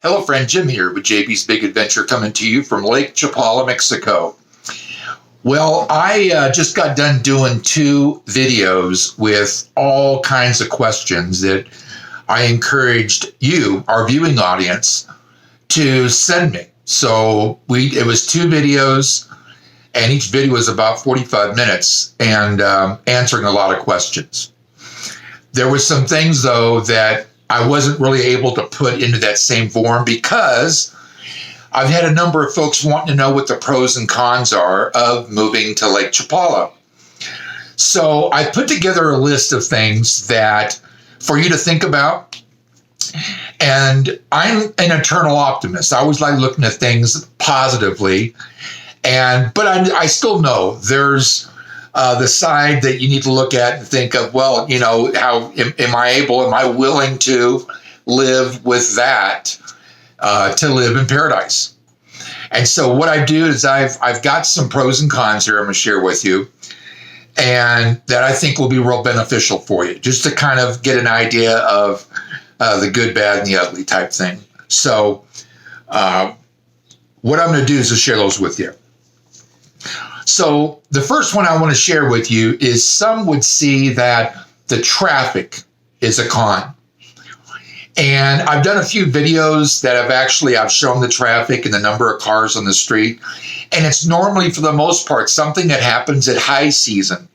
Hello, friend. Jim here with JB's Big Adventure, coming to you from Lake Chapala, Mexico. Well, I just got done doing 2 videos with all kinds of questions that I encouraged you, our viewing audience, to send me. So it was 2 videos, and each video was about 45 minutes and answering a lot of questions. There were some things, though, that I wasn't really able to put into that same form because I've had a number of folks wanting to know what the pros and cons are of moving to Lake Chapala. So I put together a list of things that for you to think about. And I'm an eternal optimist. I always like looking at things positively. But I still know there's the side that you need to look at and think of, well, you know, how am I willing to live with that, to live in paradise? And so what I do is I've got some pros and cons here I'm going to share with you, and that I think will be real beneficial for you, just to kind of get an idea of the good, bad, and the ugly type thing. So what I'm going to do is to share those with you. So the first one I want to share with you is some would see that the traffic is a con. And I've done a few videos that I've shown the traffic and the number of cars on the street. And it's normally, for the most part, something that happens at high season,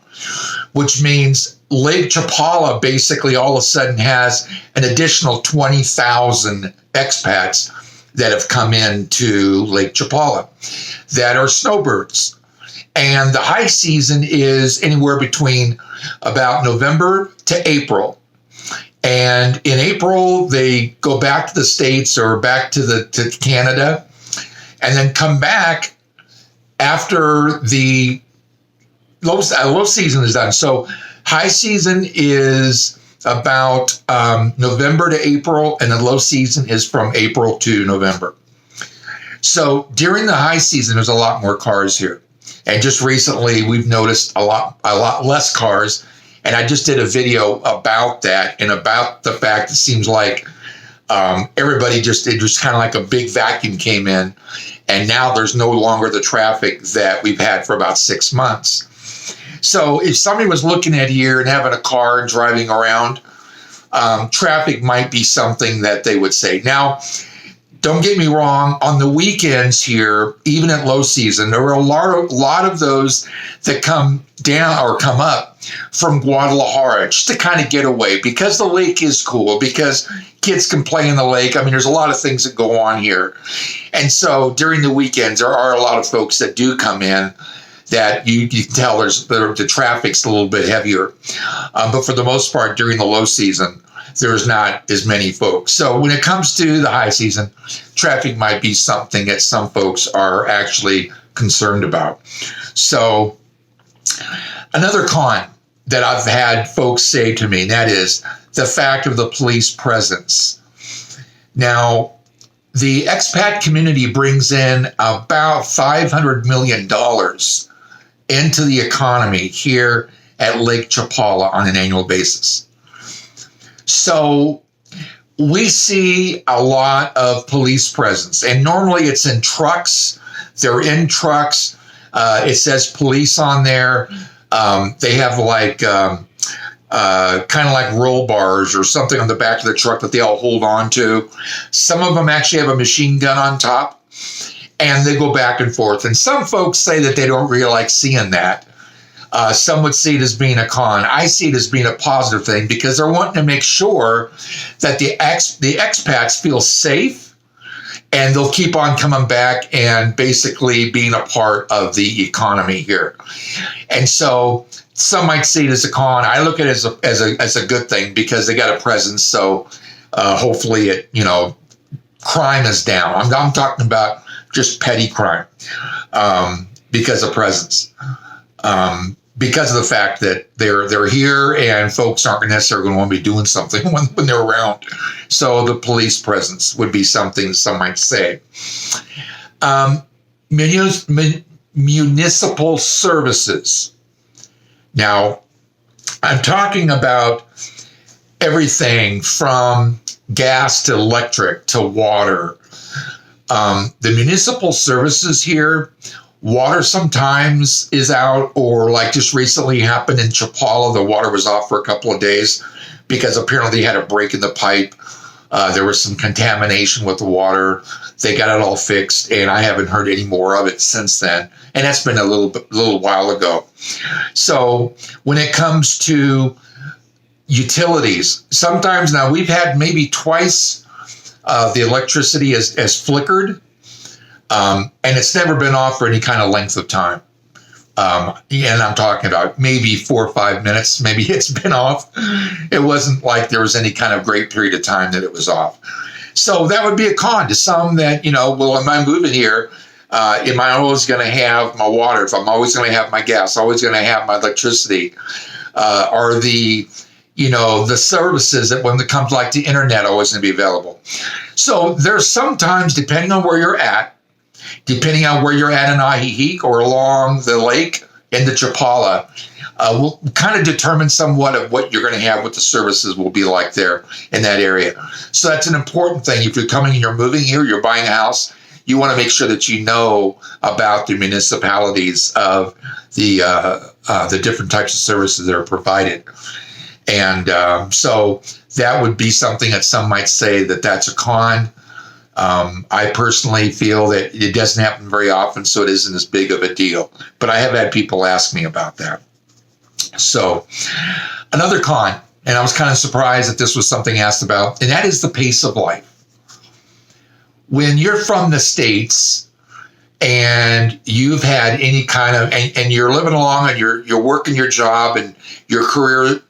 which means Lake Chapala basically all of a sudden has an additional 20,000 expats that have come into Lake Chapala that are snowbirds. And the high season is anywhere between about November to April. And in April, they go back to the States or back to Canada, and then come back after the low season is done. So high season is about November to April, and the low season is from April to November. So during the high season, there's a lot more cars here. And just recently, we've noticed a lot less cars. And I just did a video about that and about the fact it seems like everybody just kind of like a big vacuum came in. And now there's no longer the traffic that we've had for about 6 months. So if somebody was looking at here and having a car and driving around, traffic might be something that they would say. Now, don't get me wrong, on the weekends here, even at low season, there are a lot of those that come down or come up from Guadalajara just to kind of get away, because the lake is cool, because kids can play in the lake. I mean, there's a lot of things that go on here. And so during the weekends, there are a lot of folks that do come in that you can tell the traffic's a little bit heavier. But for the most part, during the low season, there's not as many folks. So when it comes to the high season, traffic might be something that some folks are actually concerned about. So another con that I've had folks say to me, and that is the fact of the police presence. Now, the expat community brings in about $500 million into the economy here at Lake Chapala on an annual basis. So we see a lot of police presence, and normally it's in trucks. They're in trucks. It says police on there. They have like kind of like roll bars or something on the back of the truck that they all hold on to. Some of them actually have a machine gun on top, and they go back and forth. And some folks say that they don't really like seeing that. Some would see it as being a con. I see it as being a positive thing, because they're wanting to make sure that the expats feel safe, and they'll keep on coming back and basically being a part of the economy here. And so some might see it as a con. I look at it as a good thing, because they got a presence. So hopefully crime is down. I'm talking about just petty crime because of presence. Because of the fact that they're here, and folks aren't necessarily going to want to be doing something when they're around. So the police presence would be something some might say. Municipal services. Now, I'm talking about everything from gas to electric to water. The municipal services here, water sometimes is out, or like just recently happened in Chapala, the water was off for a couple of days because apparently they had a break in the pipe. There was some contamination with the water. They got it all fixed, and I haven't heard any more of it since then. And that's been a little while ago. So when it comes to utilities, sometimes now we've had maybe twice the electricity has flickered, and it's never been off for any kind of length of time. And I'm talking about maybe 4 or 5 minutes. Maybe it's been off. It wasn't like there was any kind of great period of time that it was off. So that would be a con to some that, well, am I moving here? Am I always going to have my water? If I'm always going to have my gas, always going to have my electricity? Are the services that when it comes like the internet always going to be available? So there's sometimes, depending on where you're at in Ajijic or along the lake in the Chapala, will kind of determine somewhat of what you're going to have, what the services will be like there in that area. So that's an important thing. If you're coming and you're moving here, you're buying a house, you want to make sure that you know about the municipalities of the different types of services that are provided. And so that would be something that some might say that that's a con. I personally feel that it doesn't happen very often, so it isn't as big of a deal. But I have had people ask me about that. So another con, and I was kind of surprised that this was something asked about, and that is the pace of life. When you're from the States and you've had any kind of, and you're living along and you're working your job and your career,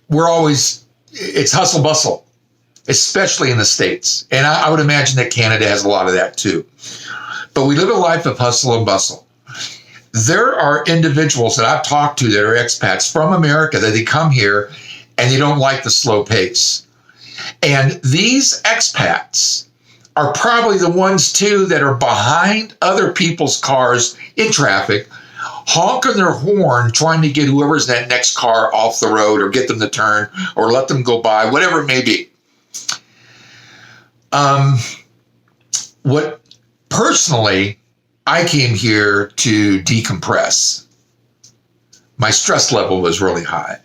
it's hustle bustle, especially in the States. And I would imagine that Canada has a lot of that too. But we live a life of hustle and bustle. There are individuals that I've talked to that are expats from America that they come here and they don't like the slow pace. And these expats are probably the ones too that are behind other people's cars in traffic, honking their horn, trying to get whoever's in that next car off the road or get them to turn or let them go by, whatever it may be. What personally, I came here to decompress. My stress level was really high,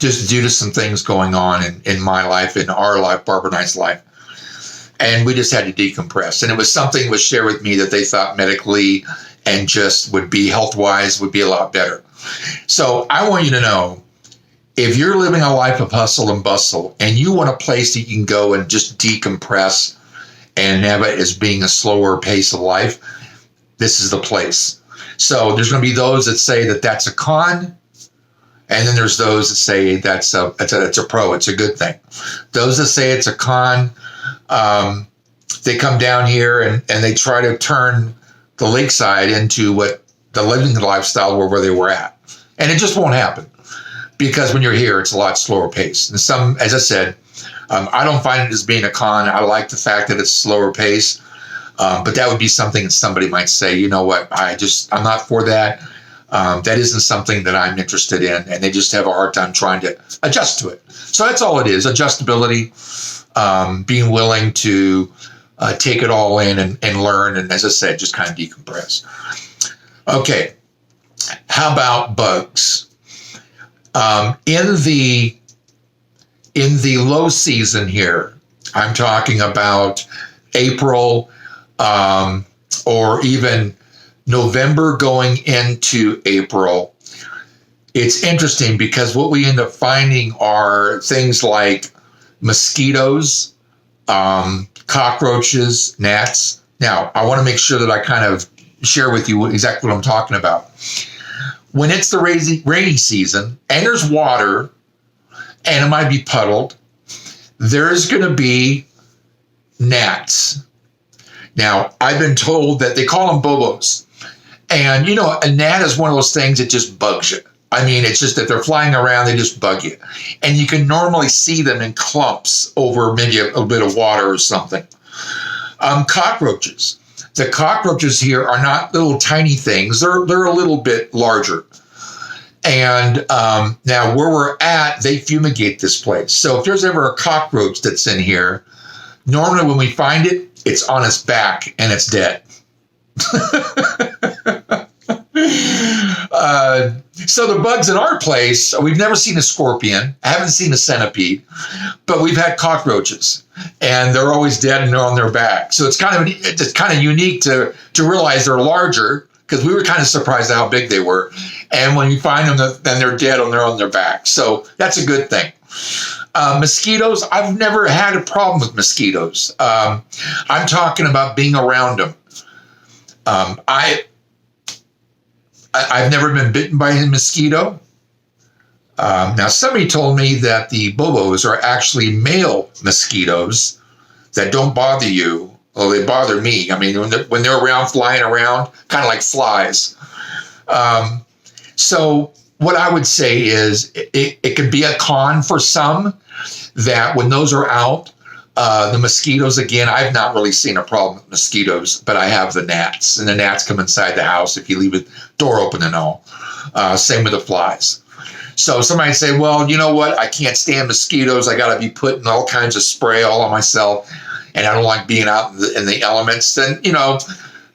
just due to some things going on in my life, in our life, Barbara and I's life. And we just had to decompress. And it was something that was shared with me that they thought medically and just would be health-wise would be a lot better. So I want you to know, if you're living a life of hustle and bustle and you want a place that you can go and just decompress and have it as being a slower pace of life, this is the place. So there's going to be those that say that that's a con, and then there's those that say it's a pro, it's a good thing. Those that say it's a con, they come down here and they try to turn the lakeside into what the living lifestyle where they were at. And it just won't happen, because when you're here, it's a lot slower pace. And some, as I said, I don't find it as being a con. I like the fact that it's slower pace. But that would be something that somebody might say, you know what, I'm not for that. That isn't something that I'm interested in. And they just have a hard time trying to adjust to it. So that's all it is, adjustability, being willing to take it all in and learn. And as I said, just kind of decompress. Okay, how about bugs? In the low season here, I'm talking about April, or even November going into April. It's interesting because what we end up finding are things like mosquitoes, cockroaches, gnats. Now, I want to make sure that I kind of share with you exactly what I'm talking about. When it's the rainy season and there's water and it might be puddled, there's going to be gnats. Now, I've been told that they call them bobos. And, a gnat is one of those things that just bugs you. I mean, it's just that they're flying around, they just bug you. And you can normally see them in clumps over maybe a bit of water or something. Cockroaches. The cockroaches here are not little tiny things. They're a little bit larger. And now where we're at, they fumigate this place. So if there's ever a cockroach that's in here, normally when we find it, it's on its back and it's dead. So the bugs in our place, we've never seen a scorpion. I haven't seen a centipede, but we've had cockroaches, and they're always dead and they're on their back. So it's kind of unique to realize they're larger, because we were kind of surprised at how big they were. And when you find them, then they're dead and they're on their back. So that's a good thing. Mosquitoes, I've never had a problem with mosquitoes. I'm talking about being around them. I've never been bitten by a mosquito. Now, somebody told me that the bobos are actually male mosquitoes that don't bother you. Well, they bother me. I mean, when they're around, flying around, kind of like flies. So what I would say is it could be a con for some, that when those are out, the mosquitoes, again, I've not really seen a problem with mosquitoes, but I have the gnats, and the gnats come inside the house if you leave the door open and all. Same with the flies. So somebody say, well, you know what? I can't stand mosquitoes. I got to be putting all kinds of spray all on myself, and I don't like being out in the elements. Then,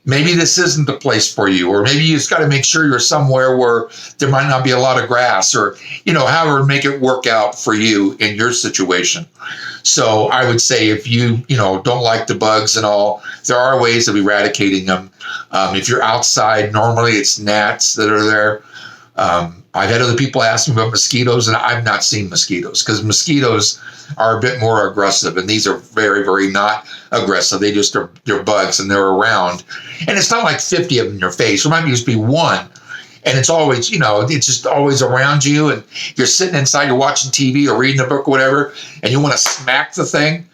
maybe this isn't the place for you, or maybe you just got to make sure you're somewhere where there might not be a lot of grass, or, however, make it work out for you in your situation. So I would say if you, don't like the bugs and all, there are ways of eradicating them. If you're outside, normally it's gnats that are there. I've had other people ask me about mosquitoes, and I've not seen mosquitoes, because mosquitoes are a bit more aggressive, and these are very, very not aggressive. They're bugs, and they're around. And it's not like 50 of them in your face. There might just be one. And it's always, it's just always around you, and you're sitting inside, you're watching TV or reading a book or whatever, and you want to smack the thing.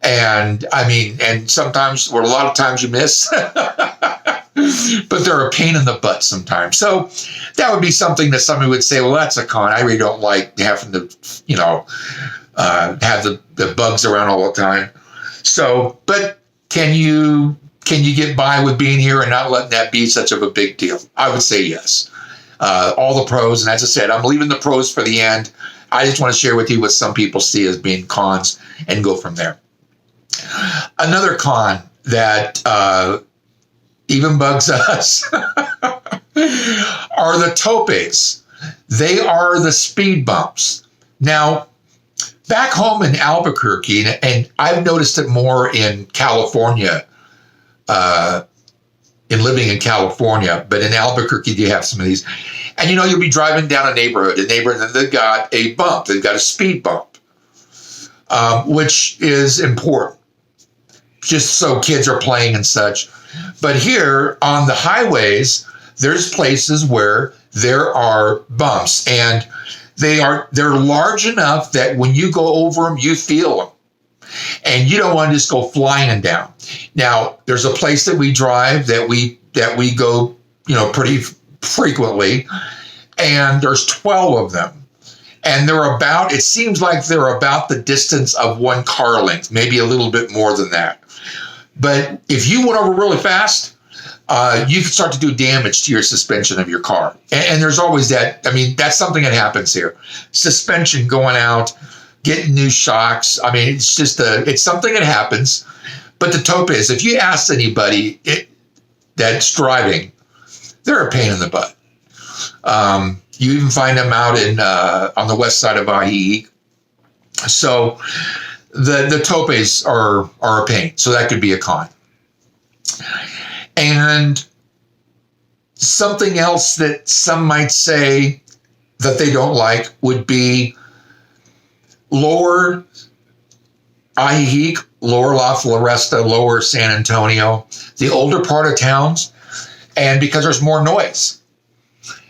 And sometimes, or a lot of times you miss, but they're a pain in the butt sometimes. So that would be something that somebody would say, well, that's a con. I really don't like having to, have the bugs around all the time. So, but can you get by with being here and not letting that be such of a big deal? I would say yes. All the pros, and as I said, I'm leaving the pros for the end. I just want to share with you what some people see as being cons and go from there. Another con that even bugs us are the topes. They are the speed bumps. Now, back home in Albuquerque, and I've noticed it more in California, in living in California, but in Albuquerque, you have some of these. And you'll be driving down a neighborhood, and they've got a bump. They've got a speed bump, which is important, just so kids are playing and such. But here on the highways, there's places where there are bumps, and they're large enough that when you go over them, you feel them. And you don't want to just go flying down. Now, there's a place that we drive that we go, pretty frequently, and there's 12 of them. And it seems like they're about the distance of one car length, maybe a little bit more than that. But if you went over really fast, you could start to do damage to your suspension of your car. And there's always that. I mean, that's something that happens here. Suspension going out, getting new shocks. I mean, it's something that happens. But the tope is, if you ask anybody that's driving, they're a pain in the butt. You even find them out on the west side of Ajijic. So the topes are a pain. So that could be a con. And something else that some might say that they don't like would be lower Ajijic, lower La Floresta, lower San Antonio, the older part of towns, and because there's more noise.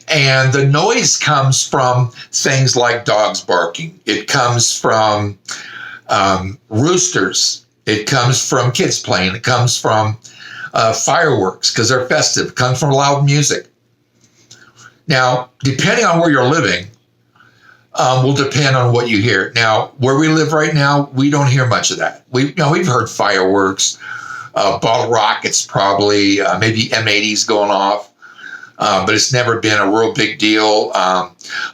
And the noise comes from things like dogs barking. It comes from roosters. It comes from kids playing. It comes from fireworks because they're festive. It comes from loud music. Now, depending on where you're living, will depend on what you hear. Now, where we live right now, we don't hear much of that. We've heard fireworks, bottle rockets, probably maybe M80s going off. but it's never been a real big deal.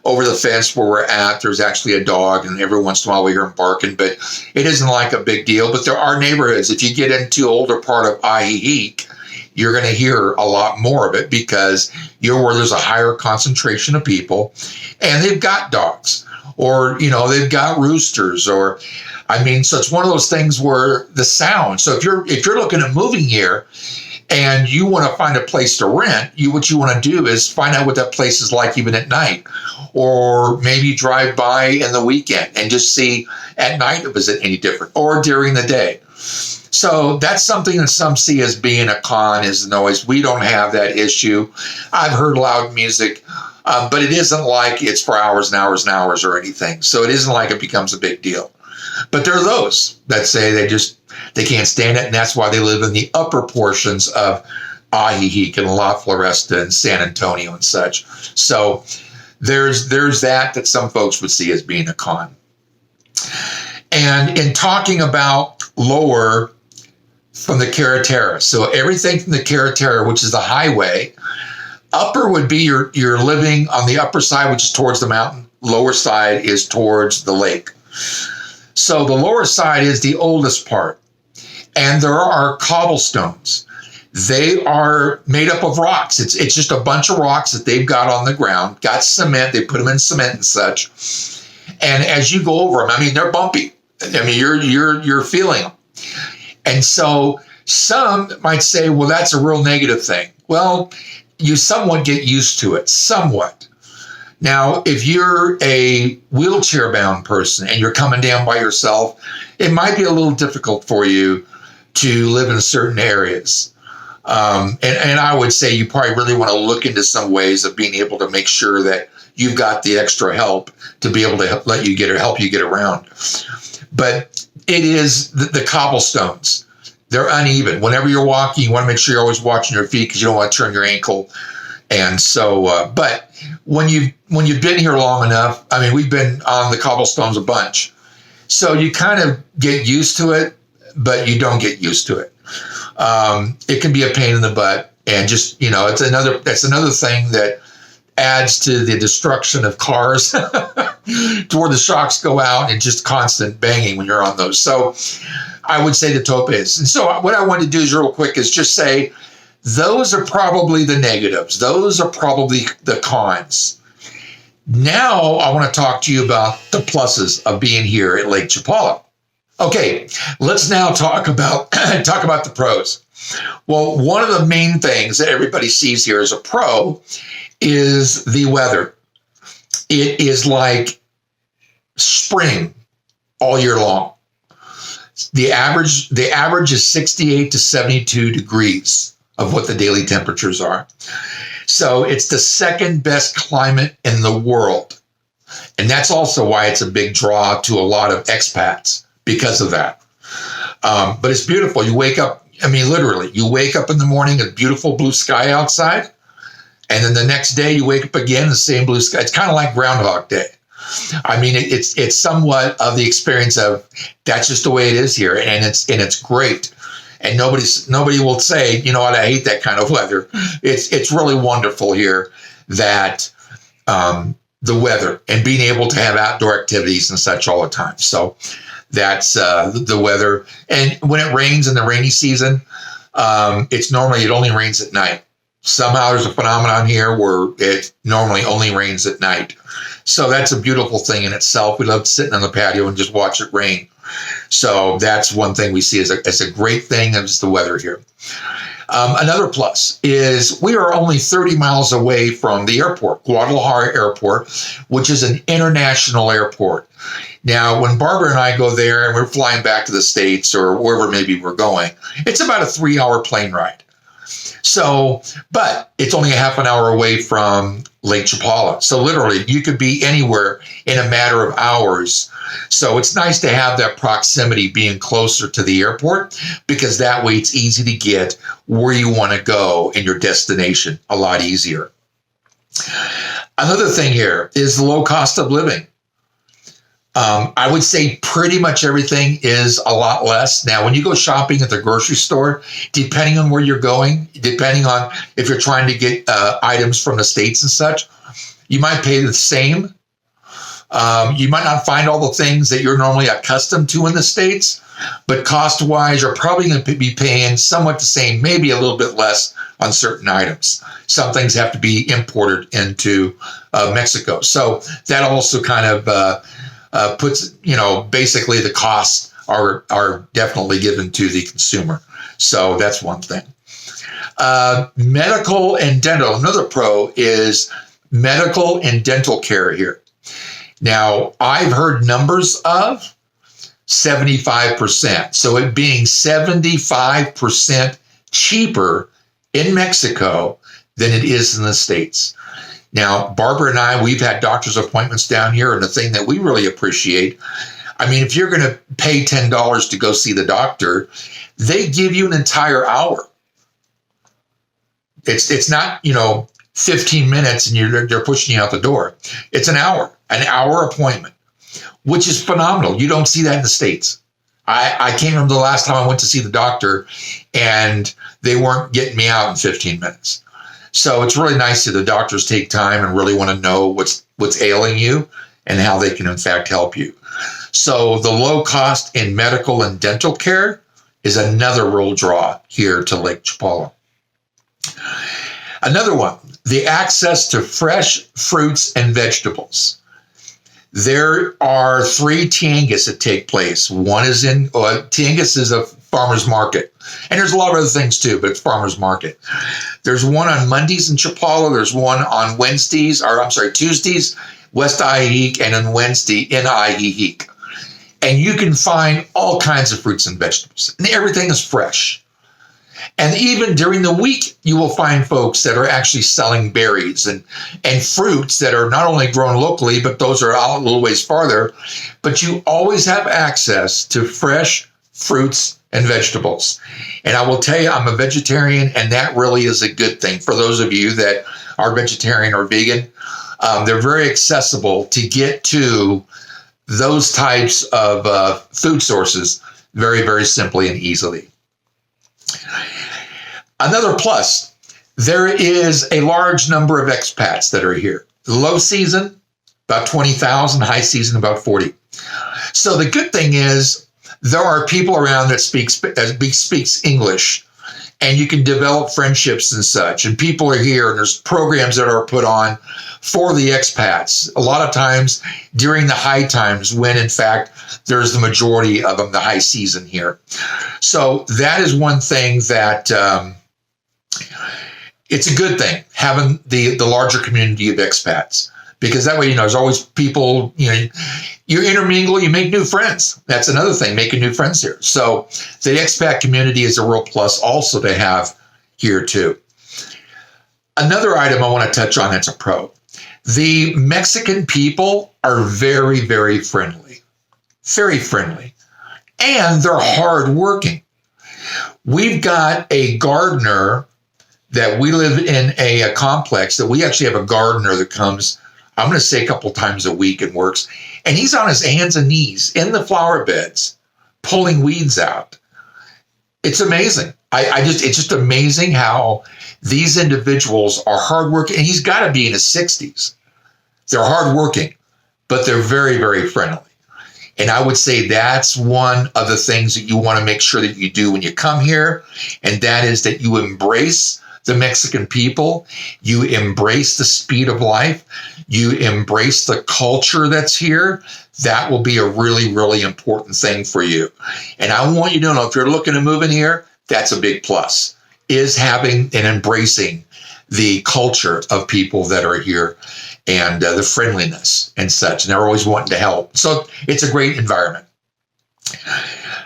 Over the fence where we're at, there's actually a dog, and every once in a while we hear him barking, but it isn't like a big deal. But there are neighborhoods. If you get into older part of Ajijic, you're going to hear a lot more of it because you're where there's a higher concentration of people, and they've got dogs, or, they've got roosters, or, so it's one of those things where the sound. So if you're looking at moving here and you want to find a place to rent, what you want to do is find out what that place is like even at night, or maybe drive by in the weekend and just see at night if it's any different, or during the day. So that's something that some see as being a con, is noise. We don't have that issue. I've heard loud music, but it isn't like it's for hours and hours and hours or anything. So it isn't like it becomes a big deal. But there are those that say they can't stand it, and that's why they live in the upper portions of Ajijic and La Floresta and San Antonio and such. So there's that some folks would see as being a con. And in talking about lower from the Carretera, so everything from the Carretera, which is the highway, upper would be you're living on the upper side, which is towards the mountain. Lower side is towards the lake. So the lower side is the oldest part. And there are cobblestones. They are made up of rocks. It's just a bunch of rocks that they've got on the ground, got cement. They put them in cement and such. And as you go over them, they're bumpy. You're feeling them. And so some might say, well, that's a real negative thing. Well, you somewhat get used to it, somewhat. Now, if you're a wheelchair-bound person and you're coming down by yourself, it might be a little difficult for you to live in certain areas. And I would say you probably really want to look into some ways of being able to make sure that you've got the extra help to be able to help you get around. But it is the cobblestones. They're uneven. Whenever you're walking, you want to make sure you're always watching your feet because you don't want to turn your ankle. And so, but when you've been here long enough, we've been on the cobblestones a bunch. So you kind of get used to it, but you don't get used to it. It can be a pain in the butt, and just, that's another thing that adds to the destruction of cars to where the shocks go out and just constant banging when you're on those. So I would say the top is. And so what I want to do is real quick is just say, those are probably the negatives. Those are probably the cons. Now I want to talk to you about the pluses of being here at Lake Chapala. Okay, let's now talk about the pros. Well, one of the main things that everybody sees here as a pro is the weather. It is like spring all year long. The average is 68 to 72 degrees of what the daily temperatures are. So it's the second best climate in the world. And that's also why it's a big draw to a lot of expats because of that. But it's beautiful. You wake up, literally, you wake up in the morning, a beautiful blue sky outside. And then the next day you wake up again, the same blue sky. It's kind of like Groundhog Day. It's somewhat of the experience of that's just the way it is here. And it's great. And nobody will say, you know what, I hate that kind of weather. It's really wonderful here that the weather and being able to have outdoor activities and such all the time. So that's the weather. And when it rains in the rainy season, it only rains at night. Somehow there's a phenomenon here where it normally only rains at night. So that's a beautiful thing in itself. We love sitting on the patio and just watch it rain. So that's one thing we see as a great thing is the weather here. Another plus is we are only 30 miles away from the airport, Guadalajara Airport, which is an international airport. Now, when Barbara and I go there and we're flying back to the States or wherever maybe we're going, it's about a 3-hour plane ride. So, but it's only a half an hour away from Lake Chapala. So literally you could be anywhere in a matter of hours. So it's nice to have that proximity being closer to the airport because that way it's easy to get where you want to go in your destination a lot easier. Another thing here is the low cost of living. I would say pretty much everything is a lot less. Now, when you go shopping at the grocery store, depending on where you're going, depending on if you're trying to get items from the States and such, you might pay the same. You might not find all the things that you're normally accustomed to in the States, but cost-wise, you're probably going to be paying somewhat the same, maybe a little bit less on certain items. Some things have to be imported into Mexico. So that also kind of puts, basically the costs are definitely given to the consumer. So that's one thing. Medical and dental. Another pro is medical and dental care here. Now, I've heard numbers of 75%. So it being 75% cheaper in Mexico than it is in the States. Now, Barbara and I, we've had doctor's appointments down here, and the thing that we really appreciate, I mean, if you're going to pay $10 to go see the doctor, they give you an entire hour. It's not, 15 minutes and they're pushing you out the door. It's an hour appointment, which is phenomenal. You don't see that in the States. I can't remember the last time I went to see the doctor and they weren't getting me out in 15 minutes. So it's really nice that the doctors take time and really want to know what's ailing you and how they can, in fact, help you. So the low cost in medical and dental care is another real draw here to Lake Chapala. Another one, the access to fresh fruits and vegetables. There are 3 tianguis that take place. One is tianguis is a farmer's market. And there's a lot of other things too, but it's farmer's market. There's one on Mondays in Chapala. There's one on Tuesdays, West Ajijic, and on Wednesday in Ajijic. And you can find all kinds of fruits and vegetables. And everything is fresh. And even during the week, you will find folks that are actually selling berries and fruits that are not only grown locally, but those are out a little ways farther. But you always have access to fresh fruits and vegetables. And I will tell you, I'm a vegetarian, and that really is a good thing. For those of you that are vegetarian or vegan, they're very accessible to get to those types of food sources very, very simply and easily. Another plus, there is a large number of expats that are here. Low season, about 20,000, high season, about 40. So the good thing is there are people around that speaks English, and you can develop friendships and such. And people are here, and there's programs that are put on for the expats. A lot of times during the high times when, in fact, there's the majority of them, the high season here. So that is one thing that it's a good thing, having the larger community of expats, because that way, there's always people, you intermingle, you make new friends. That's another thing, making new friends here. So the expat community is a real plus also to have here too. Another item I want to touch on that's a pro. The Mexican people are very, very friendly, and they're hardworking. We've got a gardener that we live in a complex that we actually have a gardener that comes, I'm going to say a couple times a week and works. And he's on his hands and knees in the flower beds, pulling weeds out. It's amazing. It's just amazing how these individuals are hardworking. And he's got to be in his 60s. They're hardworking, but they're very, very friendly. And I would say that's one of the things that you want to make sure that you do when you come here. And that is that you embrace the Mexican people, you embrace the speed of life, you embrace the culture that's here. That will be a really, really important thing for you. And I want you to know, if you're looking to move in here, that's a big plus, is having and embracing the culture of people that are here and the friendliness and such. And they're always wanting to help. So it's a great environment.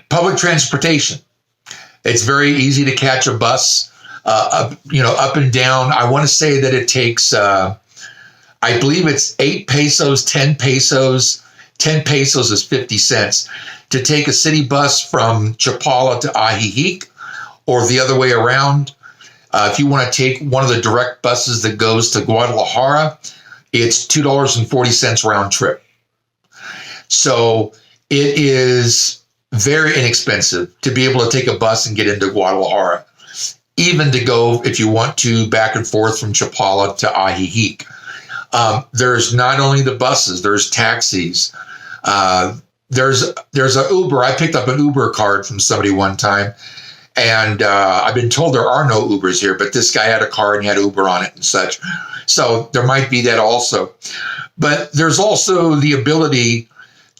Public transportation. It's very easy to catch a bus. Up and down. I want to say that it takes, I believe it's 8 pesos, 10 pesos. 10 pesos is 50 cents to take a city bus from Chapala to Ajijic, or the other way around. If you want to take one of the direct buses that goes to Guadalajara, it's $2.40 round trip. So it is very inexpensive to be able to take a bus and get into Guadalajara, even to go, if you want to, back and forth from Chapala to Ajijic. There's not only the buses, there's taxis. There's an Uber. I picked up an Uber card from somebody one time, and I've been told there are no Ubers here, but this guy had a card and he had Uber on it and such. So there might be that also. But there's also the ability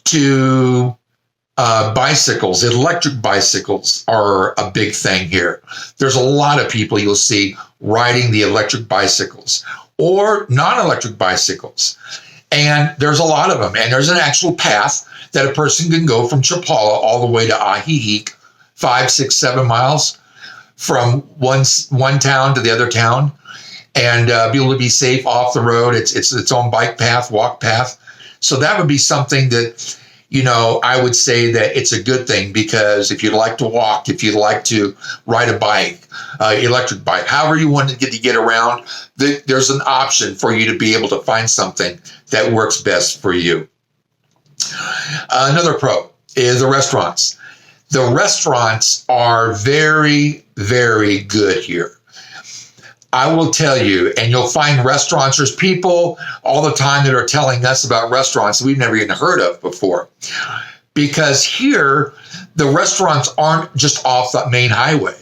to bicycles. Electric bicycles are a big thing here. There's a lot of people you'll see riding the electric bicycles or non-electric bicycles. And there's a lot of them. And there's an actual path that a person can go from Chapala all the way to Ajijic, 5, 6, 7 miles from one town to the other town, and be able to be safe off the road. It's its own bike path, walk path. So that would be something that, I would say that it's a good thing, because if you'd like to walk, if you'd like to ride a bike, electric bike, however you want to get around, there's an option for you to be able to find something that works best for you. Another pro is the restaurants. The restaurants are very, very good here. I will tell you, and you'll find restaurants, there's people all the time that are telling us about restaurants that we've never even heard of before. Because here, the restaurants aren't just off the main highway.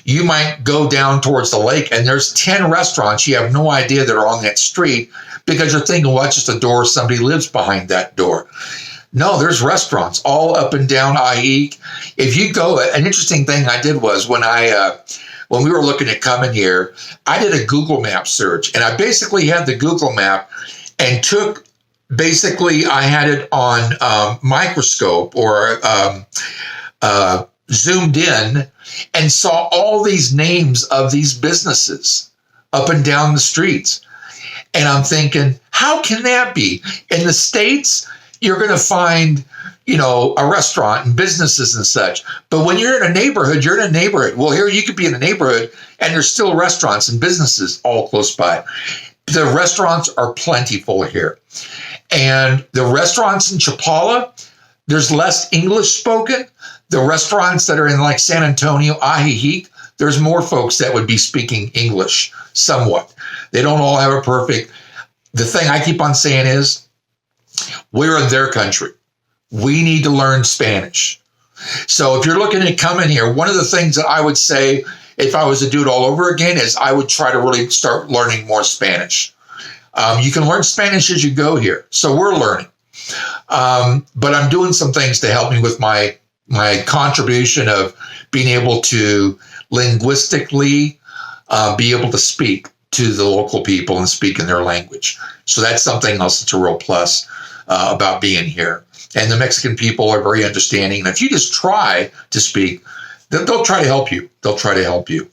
You might go down towards the lake and there's 10 restaurants you have no idea that are on that street, because you're thinking, well, it's just a door, somebody lives behind that door. No, there's restaurants all up and down Ajijic. If you go, an interesting thing I did was when we were looking at coming here, I did a Google map search, and I basically had the Google map and I had it on microscope or zoomed in and saw all these names of these businesses up and down the streets. And I'm thinking, how can that be? In the States, you're going to find, a restaurant and businesses and such. But when you're in a neighborhood, you're in a neighborhood. Well, here you could be in a neighborhood and there's still restaurants and businesses all close by. The restaurants are plentiful here. And the restaurants in Chapala, there's less English spoken. The restaurants that are in like San Antonio, Ajijic, there's more folks that would be speaking English somewhat. They don't all have a perfect. The thing I keep on saying is, we're in their country. We need to learn Spanish. So if you're looking at coming here, one of the things that I would say, if I was to do it all over again, is I would try to really start learning more Spanish. You can learn Spanish as you go here. So we're learning. But I'm doing some things to help me with my contribution of being able to linguistically be able to speak to the local people and speak in their language. So that's something else that's a real plus about being here. And the Mexican people are very understanding. And if you just try to speak, they'll try to help you. They'll try to help you.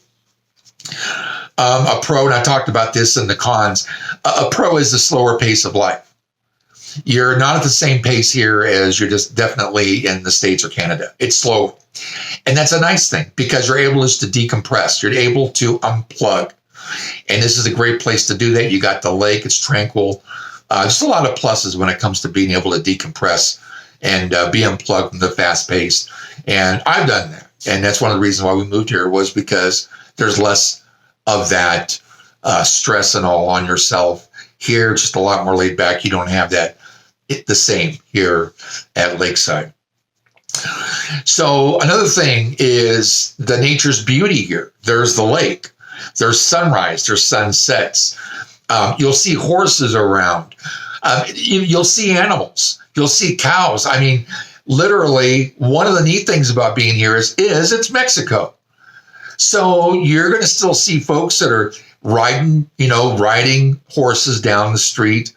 A pro, and I talked about this in the cons, a pro is the slower pace of life. You're not at the same pace here as you're just definitely in the States or Canada. It's slow. And that's a nice thing, because you're able just to decompress. You're able to unplug. And this is a great place to do that. You got the lake. It's tranquil. Just a lot of pluses when it comes to being able to decompress and be unplugged from the fast pace. And I've done that. And that's one of the reasons why we moved here, was because there's less of that stress and all on yourself. Here, just a lot more laid back. You don't have that the same here at Lakeside. So another thing is the nature's beauty here. There's the lake. There's sunrise. There's sunsets. You'll see horses around. You'll see animals. You'll see cows. I mean, literally, one of the neat things about being here is it's Mexico. So you're going to still see folks that are riding horses down the street,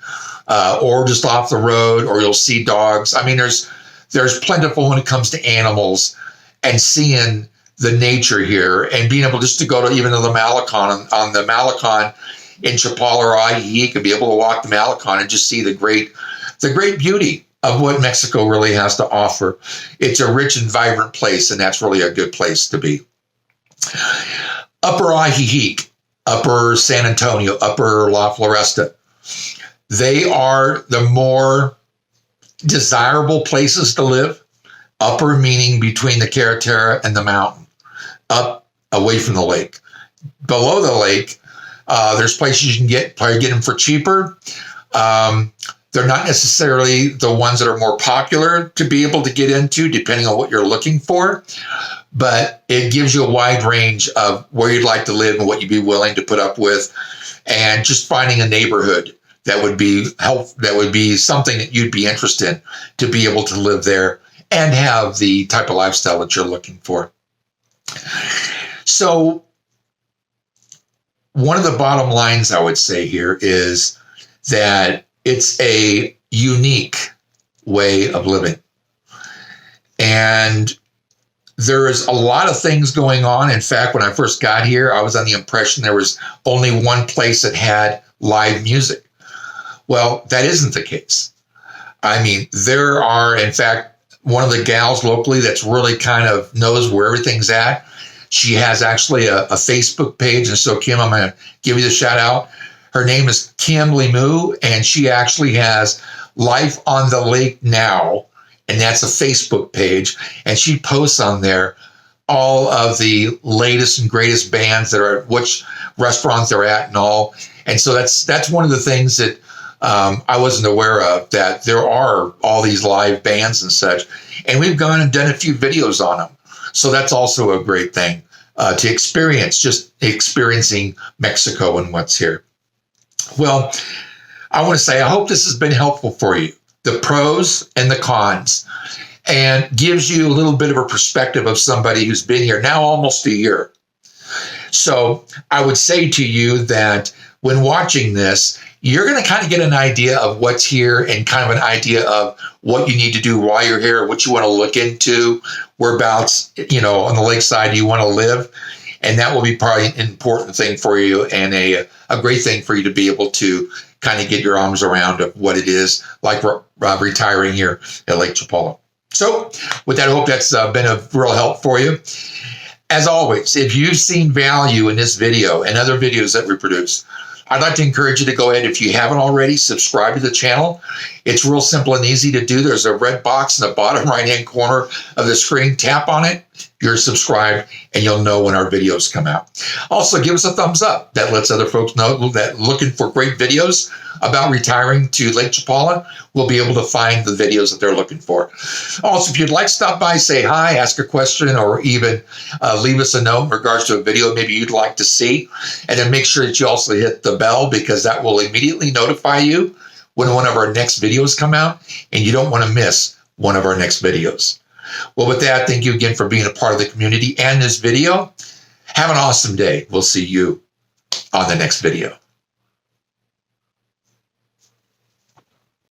or just off the road, or you'll see dogs. I mean, there's plentiful when it comes to animals, and seeing the nature here, and being able just to go to even to the Malecon on the Malecon in Chapala or Ajijic, and be able to walk the Malecon and just see the great beauty of what Mexico really has to offer. It's a rich and vibrant place, and that's really a good place to be. Upper Ajijic, Upper San Antonio, Upper La Floresta, they are the more desirable places to live. Upper meaning between the Carretera and the mountain, up away from the lake. Below the lake, there's places you can probably get them for cheaper. They're not necessarily the ones that are more popular to be able to get into, depending on what you're looking for. But it gives you a wide range of where you'd like to live and what you'd be willing to put up with, and just finding a neighborhood that would be something that you'd be interested in to be able to live there and have the type of lifestyle that you're looking for. So one of the bottom lines I would say here is that it's a unique way of living. And there is a lot of things going on. In fact, when I first got here, I was on the impression there was only one place that had live music. Well, that isn't the case. I mean, there are, in fact, one of the gals locally that's really kind of knows where everything's at. She has actually a Facebook page. And so, Kim, I'm going to give you the shout out. Her name is Kim Limu, and she actually has Life on the Lake Now. And that's a Facebook page. And she posts on there all of the latest and greatest bands that are at which restaurants they're at and all. And so that's one of the things that I wasn't aware of, that there are all these live bands and such. And we've gone and done a few videos on them. So that's also a great thing to experience, just experiencing Mexico and what's here. Well, I want to say I hope this has been helpful for you, the pros and the cons, and gives you a little bit of a perspective of somebody who's been here now almost a year. So I would say to you that when watching this, you're going to kind of get an idea of what's here and kind of an idea of what you need to do while you're here, what you want to look into, whereabouts, on the lakeside you want to live. And that will be probably an important thing for you and a great thing for you to be able to kind of get your arms around of what it is like retiring here at Lake Chapala. So with that, I hope that's been a real help for you. As always, if you've seen value in this video and other videos that we produce, I'd like to encourage you to go ahead, if you haven't already, subscribe to the channel. It's real simple and easy to do. There's a red box in the bottom right-hand corner of the screen. Tap on it, you're subscribed, and you'll know when our videos come out. Also, give us a thumbs up. That lets other folks know that looking for great videos about retiring to Lake Chapala will be able to find the videos that they're looking for. Also, if you'd like to stop by, say hi, ask a question, or even leave us a note in regards to a video maybe you'd like to see. And then make sure that you also hit the bell, because that will immediately notify you when one of our next videos come out, and you don't want to miss one of our next videos. Well, with that, thank you again for being a part of the community and this video. Have an awesome day. We'll see you on the next video.